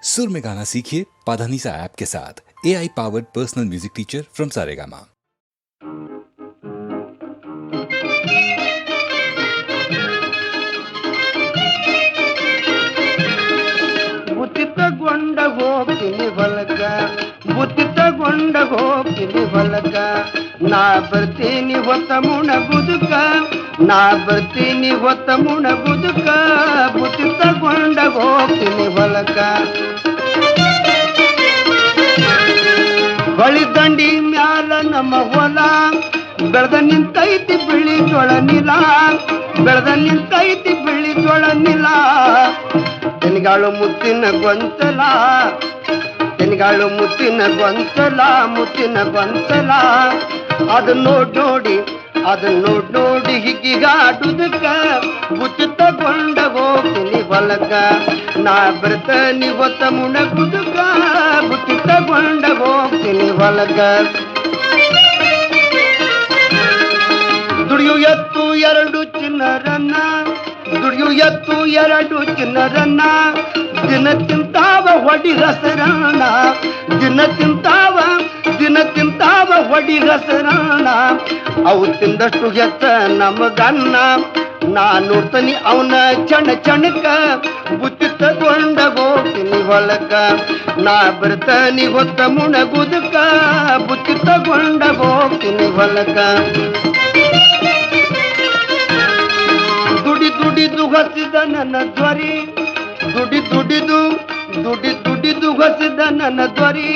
सुर में गाना सीखिए पाधानीसा ऐप के साथ। AI powered personal music teacher from Saregama. ಬುತ್ತಿ ತಗೊಂಡ ಹೋಗ್ತೀನಿ ಹೊಲಕ, ಬುತ್ತಿ ತಗೊಂಡ ಹೋಗ್ತೀನಿ ಹೊಲಕ, ನಾ ಬರ್ತೀನಿ ಹೊತ್ತ ಮುಣಗುದುಕ, ನಾ ಬರ್ತೀನಿ ಹೊತ್ತ ಮುಣಗುದುಕ, ಬುತ್ತಿ ತಗೊಂಡ ಹೋಗ್ತೀನಿ ಹೊಲಕ. ಹೊಳಿ ದಂಡಿ ಮ್ಯಾಲ ನಮ್ಮ ಹೊಲ, ಬೆಳೆದ ನಿಂತೈತಿ ಬಿಳಿ ಜೋಳ ನಿಲ, ಬೆಳೆದ ನಿಂತೈತಿ ಬಿಳಿ ಜೋಳ ನಿಲ. ತೆನಿಗಾಳು ಮುತ್ತಿನ ಗೊಂಚಲ, ತೆನಿಗಾಳು ಮುತ್ತಿನ ಗೊಂಚಲ, ಮುತ್ತಿನ ಗೊಂಚಲ. ಅದನ್ನ ನೋಡಿ ನೋಡಿ ಹಿಗ್ಗಿಗಾಡುದಕ್ಕ, ಬುತ್ತಿ ತಗೊಂಡ ಹೋಗ್ತೀನಿ ಹೊಲಕ, ನಾ ಬರ್ತೀನಿ ಹೊತ್ತ ಮುಣಗುದುಕ, ಬುತ್ತಿ ತಗೊಂಡ ಹೋಗ್ತೀನಿ ಹೊಲಕ. ದುಡಿಯು ಎತ್ತು ಎರಡು ಚಿನ್ನರನ್ನ, ದುಡಿಯು ಎತ್ತು ಎರಡು ಚಿನ್ನರನ್ನ, ದಿನ ತಿಂತಾವ ಹೊಡಿ ರಸರಣ, ದಿನ ತಿಂತಾವ ಹೊಡಿ ರಸರಣ. ಅವು ತಿಂದಷ್ಟು ಹೆಚ್ಚ ನಮಗನ್ನ, ನಾ ನೋಡ್ತೀನಿ ಅವನ ಚಣಕ, ಬುತ್ತಿ ತಗೊಂಡ ಹೋಗ್ತೀನಿ ಹೊಲಕ, ನಾ ಬರ್ತೀನಿ ಹೊತ್ತ ಮುಣಗುದಕ, ಬುತ್ತಿ ತಗೊಂಡ ಹೋಗ್ತೀನಿ ಹೊಲಕ. ದುಡಿದು ಹಸಿದ ನನ್ನ ಧ್ವರಿ, ದುಡಿದು ಹಸಿದ ನನ್ನ ಧ್ವರಿ,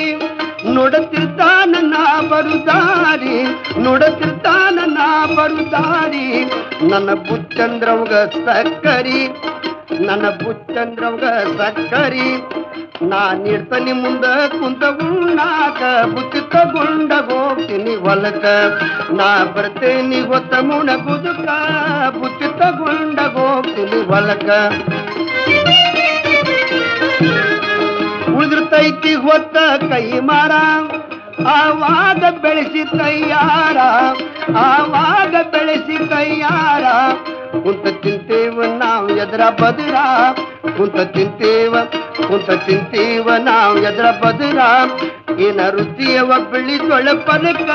ನೋಡುತ್ತಿರ್ತಾನ ನಾ ಬರುದಾರಿ, ನೋಡುತ್ತಿರ್ತಾನ ನಾ ಬರುದಾರಿ. ನನ್ನ ಬುಚ್ಚಂದ್ರವ್ಗ ಸಕ್ಕರಿ, ನನ್ನ ಬುಚ್ಚಂದ್ರವ್ಗ ಸಕ್ಕರಿ, ನಾ ನೀಡ್ತೀನಿ ಮುಂದ ಕುಂತ ಉಣ್ಣಾಕ, ಬುತ್ತಿ ತಗೊಂಡ ಹೋಗ್ತೀನಿ ಹೊಲಕ, ನಾ ಬರ್ತೀನಿ ಹೊತ್ತ ಮುಣಗುದುಕ, ಬುತ್ತಿ ತಗೊಂಡ ಹೋಗ್ತೀನಿ ಹೊಲಕ. ಉಳಿದಿರ್ತೈತಿ ಹೊತ್ತ ಕೈ ಮಾರ, ಆವಾಗ ಬೆಳೆಸಿ ತಯ್ಯಾರ, ಆವಾಗ ಬೆಳೆಸಿ ತಯ್ಯಾರ. ಕುಂತ ತಿಂತೇವ ನಾವು ಎದರ ಬದರ, ಕುಂತ ತಿಂತೇವ ನಾವು ಎದರ ಬದರ. ಏನ ರುಚಿಯವ ಬಿಳಿ ಜೋಳ ಪಲಕ,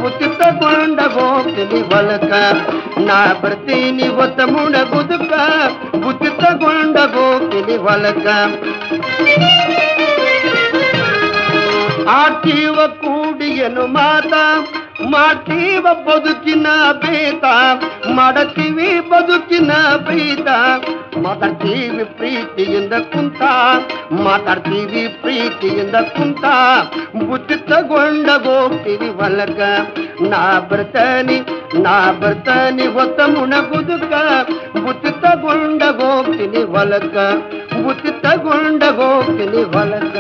ಬುತ್ತಿ ತಗೊಂಡ ಹೋಗ್ತೀನಿ ಹೊಲಕ, ನಾ ಬರ್ತೀನಿ ಹೊತ್ತ ಮುಣಗುದುಕ, ಬುತ್ತಿ ತಗೊಂಡ ಹೋಗ್ತೀನಿ ಹೊಲಕ. ಆಡ್ತೀವ ಕೂಡಿಯನು ಮಾತ, ಮಾಡ್ತೀವ ಬದುಕಿನ ಬೇತ, ಮಾಡತೀವಿ ಬದುಕಿನ ಬೈತ. ಮಾತಾಡ್ತೀವಿ ಪ್ರೀತಿಯಿಂದ ಕುಂತ, ಮಾತಾಡ್ತೀವಿ ಪ್ರೀತಿಯಿಂದ ಕುಂತ, ಬುತ್ತಿ ತಗೊಂಡ ಹೋಗ್ತೀವಿ ಹೊಲಕ, ನಾ ಬರ್ತೀನಿ ಹೊತ್ತ ಮುಣಗುದುಕ, ಬುತ್ತಿ ತಗೊಂಡ ಹೋಗ್ತೀನಿ ಹೊಲಕ, ಬುತ್ತಿ ತಗೊಂಡ ಹೋಗ್ತೀನಿ ಹೊಲಕ.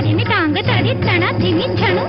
ತದಿಮಿ ತಾಂಗ ತದಿ ತಣ ಧಿಮಿ ಝಣು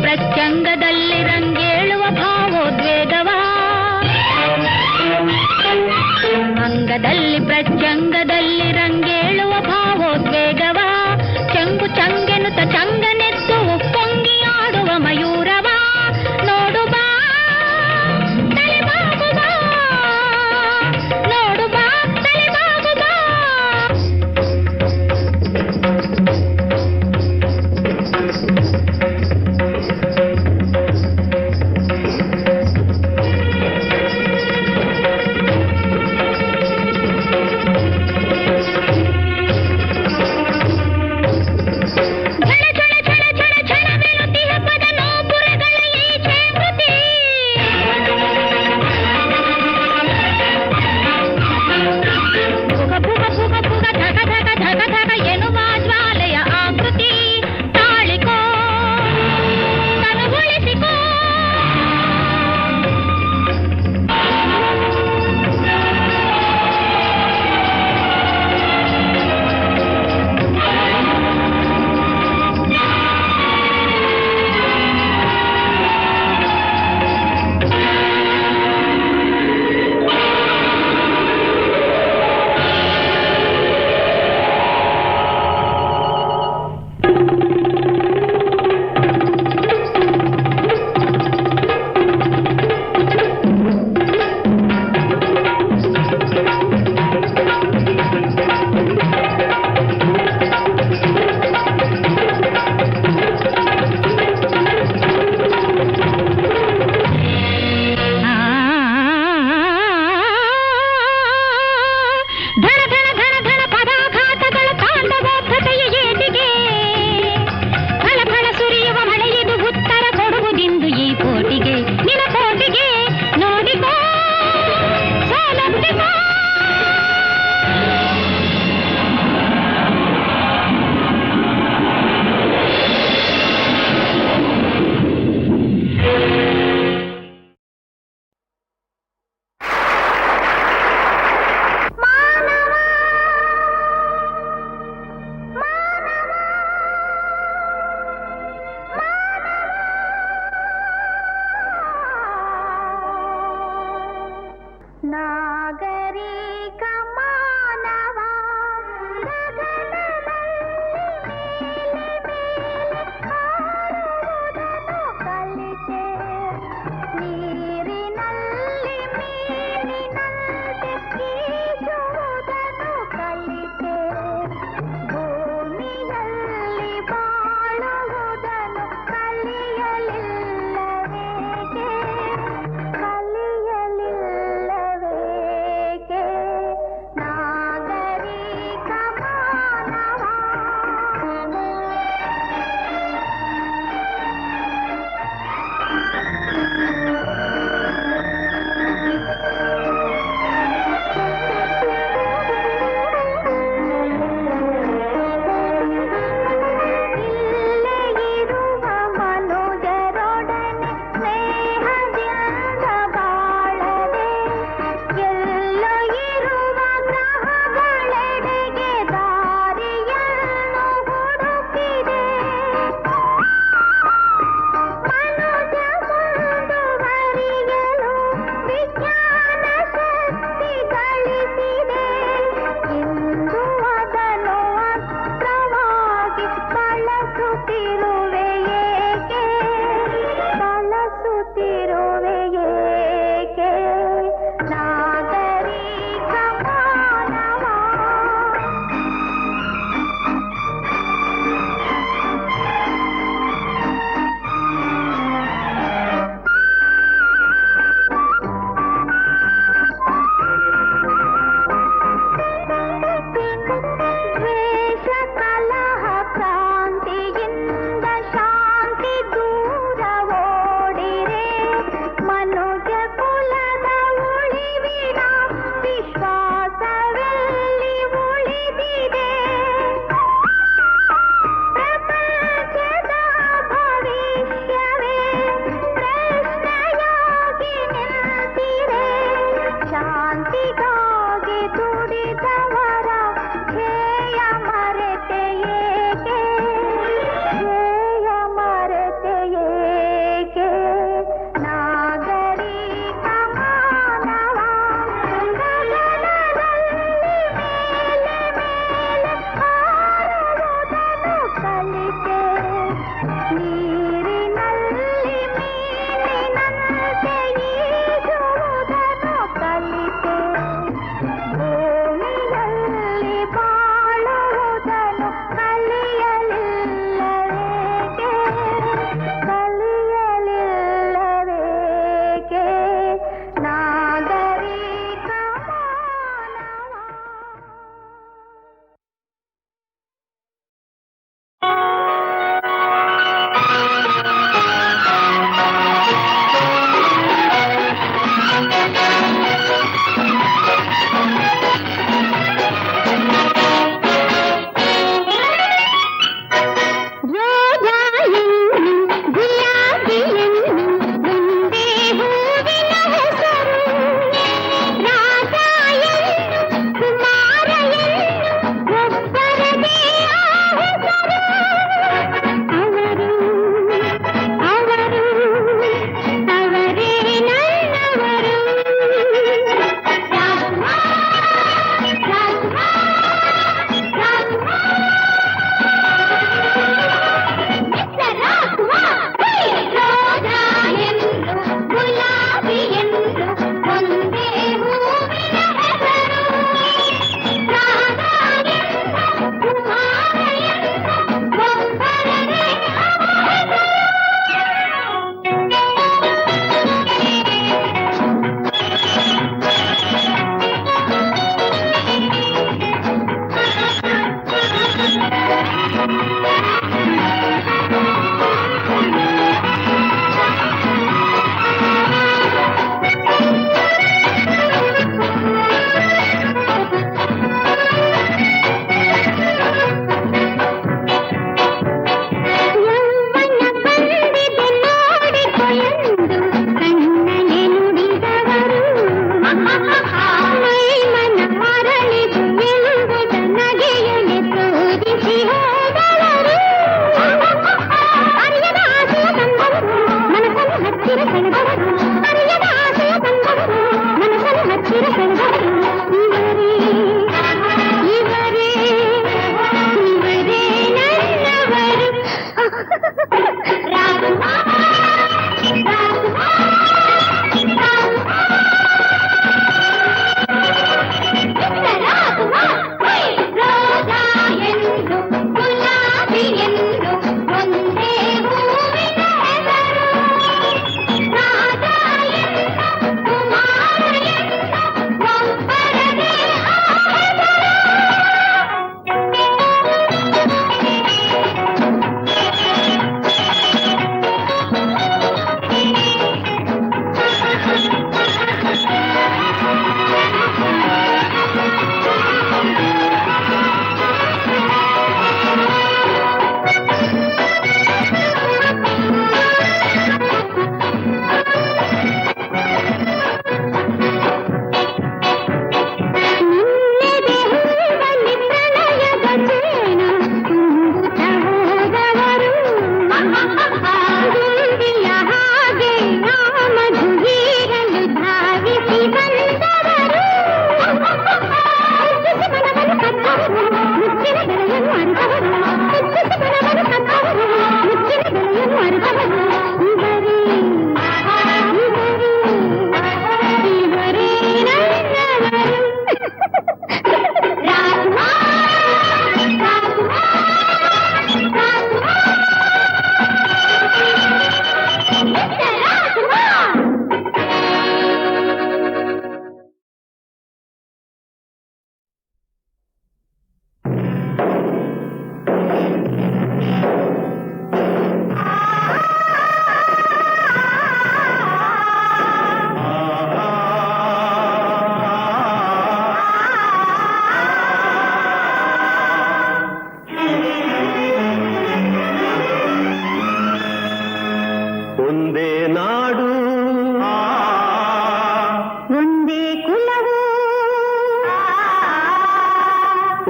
ಪ್ರತ್ಯಂಗದಲ್ಲಿ ರಂಗೇಳುವ ಭಾವೋದ್ವೇಗವ ಅಂಗದಲ್ಲಿ ಪ್ರತ್ಯಂಗದಲ್ಲಿ ರಂಗೇಳುವ ಭಾವೋದ್ವೇಗವ ಚಂಗು ಚಂಗೆನುತ ಚಂಗನೆದ್ದು ಉಪ್ಪೊಂಗಿ ಆಡುವ ಮಯೂರವ ನೋಡು ಬಾ ತಲೆಬಾಗು ಬಾ ನೋಡು ಬಾ ತಲೆಬಾಗು ಬಾ ಝಣ ಝಣ ಝಣ ಝಣ ಝಣ ಮೆಲುತಿಹ ಪದ ನೋಪು ನಾಗರಿಕ ಮಾನವ ಹಾರುವುದನ್ನು ಕಲಿತೆ, ನೀರಿನಲ್ಲಿ ಮೀನಿನಂತೆ ಈಜುವುದನ್ನು ಕಲಿತೆ, ಭೂಮಿಯಲ್ಲಿ ಬಾಳುವುದನ್ನು ಕಲಿಯಲಿಲ್ಲವೇಕೆ, ಕಲಿಯಲಿಲ್ಲವೇಕೆ ನಾಗರಿಕ ಮಾನವ. ಇಲ್ಲೇ ಇರುವ ಮನುಜರೊಡನೆ ಸ್ನೇಹದಿಂದ ಬಾಳದೆ, ಎಲ್ಲೋ ಇರುವ ಗ್ರಹಗಳೆಡೆಗೆ ದಾರಿಯನ್ನು ಹುಡುಕಿದೆ. ಮನುಜ ಮುಂದುವರಿಯಲು ವಿಜ್ಞಾನ ಶಕ್ತಿ ಗಳಿಸಿದೆ. ಇಂದು ಅದನ್ನು ಅಸ್ತ್ರವಾಗಿ ಬಳಸುತ್ತಿರುವೆ ಏಕೆ, ಬಳಸುತ್ತಿರುವೆ ಏಕೆ ನಾಗರಿಕ ಮಾನವ. ದ್ವೇಷ ಕಲಹ ಕ್ರಾಂತಿಯಿಂದ ಶಾಂತಿ ದೂರ ಓಡಿರೆ, ಮನುಜ ಕುಲದ ಉಳಿವಿನ ವಿಶ್ವಾಸವೆಲ್ಲಿ ಉಳಿದಿದೆ. ಪ್ರಪಂಚದ ಭವಿಷ್ಯವೇ ಪ್ರಶ್ನೆಯಾಗಿ ನಿಂತಿದೆ. ಶಾಂತಿಗಾಗಿ ದುಡಿದವರ ಧ್ಯೇಯ ಮರೆತೆ ಏಕೆ, ಧ್ಯೇಯ ಮರೆತೆ ಏಕೆ ನಾಗರಿಕ ಮಾನವ. ಗಗನದಲ್ಲಿ ಮೇಲೆ ಮೇಲೆ ಹಾರುವುದನ್ನು ಕಲಿತೆ, ನೀರಿನಲ್ಲಿ ಮೀನಿನಂತೆ ಈಜುವುದನ್ನು ಕಲಿತೆ, ಭೂಮಿಯಲ್ಲಿ ಬಾಳುವುದನ್ನು ಕಲಿಯಲಿಲ್ಲವೇಕೆ, ಕಲಿಯಲಿಲ್ಲವೇಕೆ ನಾಗರಿಕ ಮಾನವ. ರೋಜಾಯನ್ನು ಗುಲಾಬಿಯನ್ನು ಒಂದೇ ಹೂವಿನ ಹೆಸರು, ರಾಜಾಯನ್ನು ಕುಮಾರಯನ್ನು ಒಬ್ಬರದೇ ಆ ಹೆಸರು. ಅವರು ಅವರೇ ನನ್ನವರು.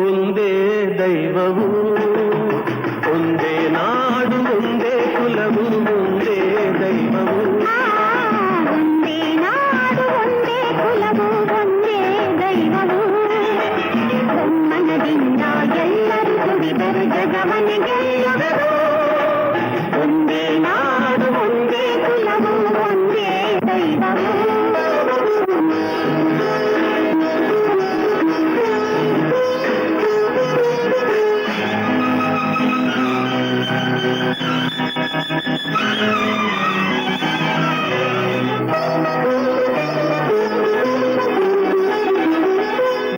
ಒಂದೇ ದೈವವು ಒಂದೇ ನಾಡು ಒಂದೇ ಕುಲವು ಒಂದೇ ದೈವವು ಒಂದೇ ನಾಡು ಒಂದೇ ಕುಲವು ಒಂದೇ ದೈವವು ಮನದಿಂದ ಎಲ್ಲರೂ ದುಡಿದರು ಜಗವನೆ ಗೆಲ್ಲುವರು ಒಂದೇ ನಾಡು ಒಂದೇ ಕುಲವು ಒಂದೇ ದೈವವು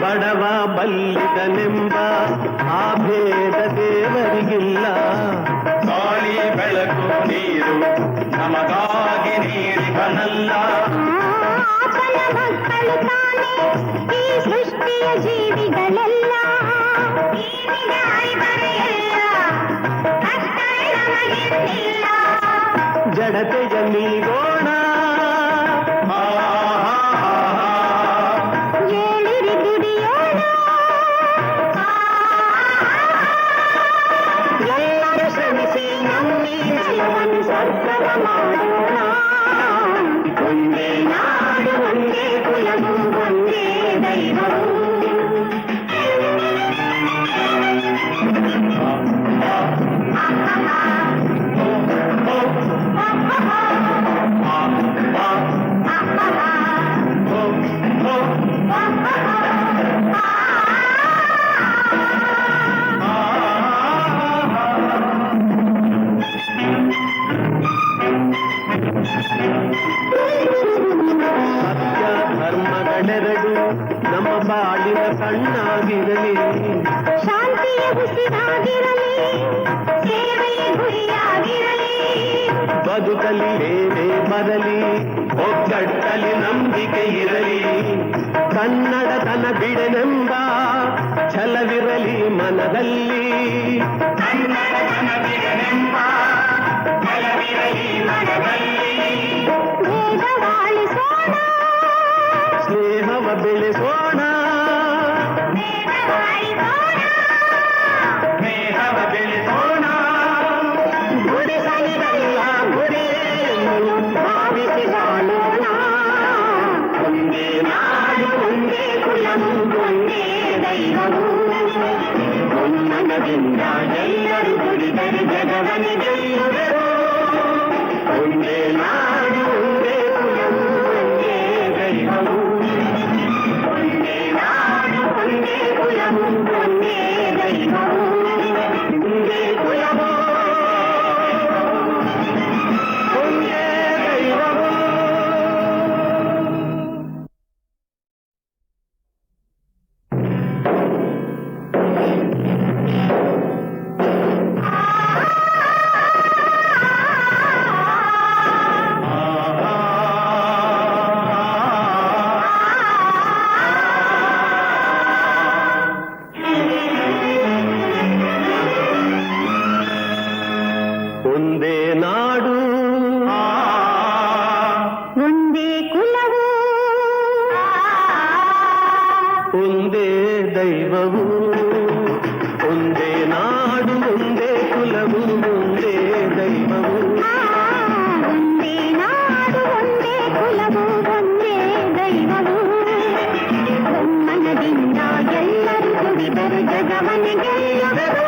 ಬಡವ ಬಲ್ಲಿದನೆಂಬ ಆ ಭೇದ ದೇವರಿಗಿಲ್ಲ ಗಾಳಿ ಬೆಳಕು ನೀರು ನಮಗಾಗಿ ನೀಡಿದನಲ್ಲ ಆತನ ಮಕ್ಕಳು ತಾನೇ ಈ ಸೃಷ್ಟಿಯ ಜೀವಿಗಳೆಲ್ಲ ಜೀವಿಗೆ ಐವರೆಲ್ಲ ಕಷ್ಟ ನಮಗಿಲ್ಲ ಜಡತೆಯ ನೀಗೋಣ ಏಳಿರಿ ದುಡಿಯೋಣ ಎಲ್ಲರೂ ಶ್ರಮಿಸಿ ನಮ್ಮಿ ಜೀವನ ಸ್ವರ್ಗವ ಮಾಡೋಣ ಒಂದೇ ನಾಡು ಒಂದೇ ಕುಲವು ಒಂದೇ ದೈವವು ಸತ್ಯ ಧರ್ಮಗಳೆರಡು ನಮ್ಮ ಬಾಳಿನ ಕಣ್ಣಾಗಿರಲಿ ಶಾಂತಿಯ ಉಸಿರಾಗಿರಲಿ ಸೇವೆಯ ಗುರಿಯಾಗಿರಲಿ ಬದುಕಲಿ ಏನೇ ಬರಲಿ ಒಗ್ಗಟ್ಟಲಿ ನಂಬಿಕೆ ಇರಲಿ ಕನ್ನಡತನ ಬಿಡನೆಂಬ ಛಲವಿರಲಿ ಮನದಲ್ಲಿ ಕನ್ನಡತನ ಬಿಡನೆಂಬ ಛಲವಿರಲಿ ಮನದಲ್ಲಿ ವೇದವಾಳಿಸೋಣ ಸ್ನೇಹವ ಬೆಳೆಸೋಣ ವೇದವಾಳಿಸೋಣ ಸ್ನೇಹವ ಬೆಳೆಸೋಣ ಗುಡಿಸಲಿರಲ್ಲ ಗುರಿಯನ್ನು ಭಾವಿಸಿ ಬಾಳೋಣ ಒಂದೇ ನಾಡು ಒಂದೇ ಕುಲವು ಒಂದೇ ದೈವವು ಮನದಿಂದ ಎಲ್ಲರೂ ದುಡಿದರೆ ಜಗವನೆ ಗೆಲ್ಲುವರು ಒಂದೇ ನಾಡು ಒಂದೇ ಕುಲವು ಒಂದೇ ದೈವವು ಒಂದೇ ನಾಡು ಒಂದೇ ಕುಲವು ಒಂದೇ ದೈವವು ಒಂದೇ ಕುಲವು ಒಂದೇ ದೈವವು ಒಂದೇ ನಾಡು ಒಂದೇ ಕುಲವು ಒಂದೇ ದೈವವು ಒಂದೇ ನಾಡು ಒಂದೇ ಕುಲವು ಒಂದೇ ದೈವವು ಒಂದೇ ನಾಡು ಒಂದೇ ಕುಲವು ಒಂದೇ ದೈವವು ಮನದಿಂದ ಎಲ್ಲರೂ ದುಡಿದರು ಜಗವನೆ ಗೆಲ್ಲುವರು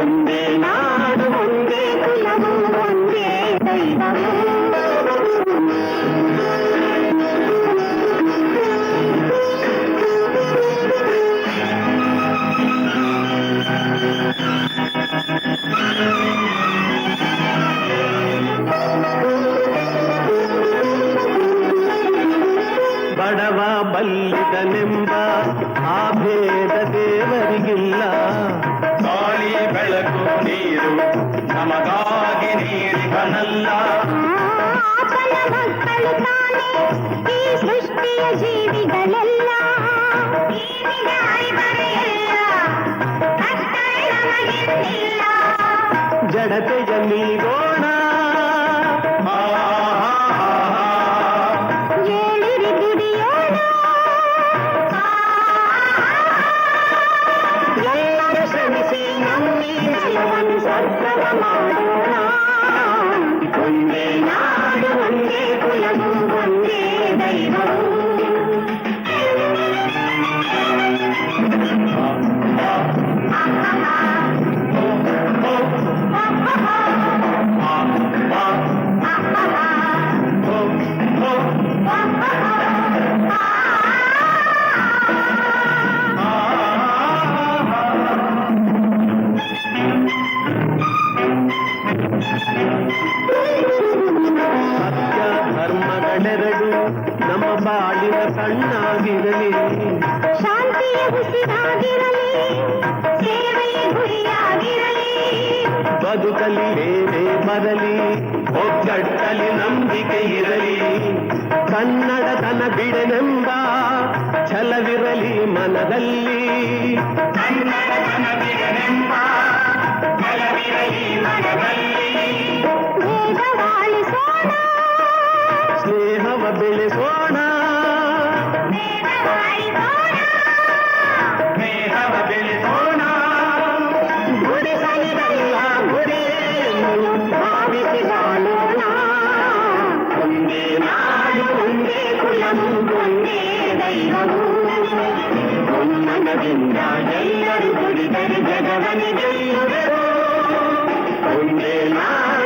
ಒಂದೇ ನಾಡು ಒಂದೇ ಕುಲವು ಒಂದೇ ದೈವವು ಬಡವ ಬಲ್ಲಿದನೆಂಬ ಆ ಭೇದ ದೇವರಿಗಿಲ್ಲ ಗಾಳಿ ಬೆಳಕು ನೀರು ನಮಗಾಗಿ ನೀಡಿದನಲ್ಲ ಆತನ ಮಕ್ಕಳು ತಾನೇ ಈ ಸೃಷ್ಟಿಯ ಜೀವಿಗಳೆಲ್ಲ ಜೀವಿಗೆ ಐವರೆಲ್ಲ ಕಷ್ಟ ನಮಗಿಲ್ಲ ಜಡತೆಯ ನೀಗೋಣ ಏಳಿರಿ ದುಡಿಯೋಣ ಗುರಿಯಾಗಿರಲಿ, ಶಾಂತಿಯ ಉಸಿರಾಗಿರಲಿ, ಸೇವೆಯ ಗುರಿಯಾಗಿರಲಿ. ಬದುಕಲಿ ಏನೇ ಬರಲಿ, ಒಗ್ಗಟ್ಟಲಿ ನಂಬಿಕೆ ಇರಲಿ, ಕನ್ನಡತನ ಬಿಡೆನೆಂಬ ಛಲವಿರಲಿ ಮನದಲ್ಲಿ. ಕನ್ನಡತನ ಬಿಡೆನೆಂಬ ಛಲವಿರಲಿ ಮನದಲ್ಲಿ. ವೇದವಾಳಿಸೋಣ, ಸ್ನೇಹವ ಬೆಳೆಸೋಣ, ವೇದವಾಳಿಸೋಣ, ಸ್ನೇಹವ ಬೆಳೆಸೋಣ. ಗುಡಿಸಲಿರಲ್ಲ ಗುರಿಯನ್ನು ಭಾವಿಸಿ ಬಾಳೋಣ. ಒಂದೇ ನಾಡು ಒಂದೇ ಕುಲವು ಒಂದೇ ದೈವವು, ಒಮ್ಮನದಿಂದ ಎಲ್ಲರೂ ದುಡಿದರೆ ಜಗವನ್ನೇ ಗೆಲ್ಲುವರು. ಒಂದೇ ನಾಡು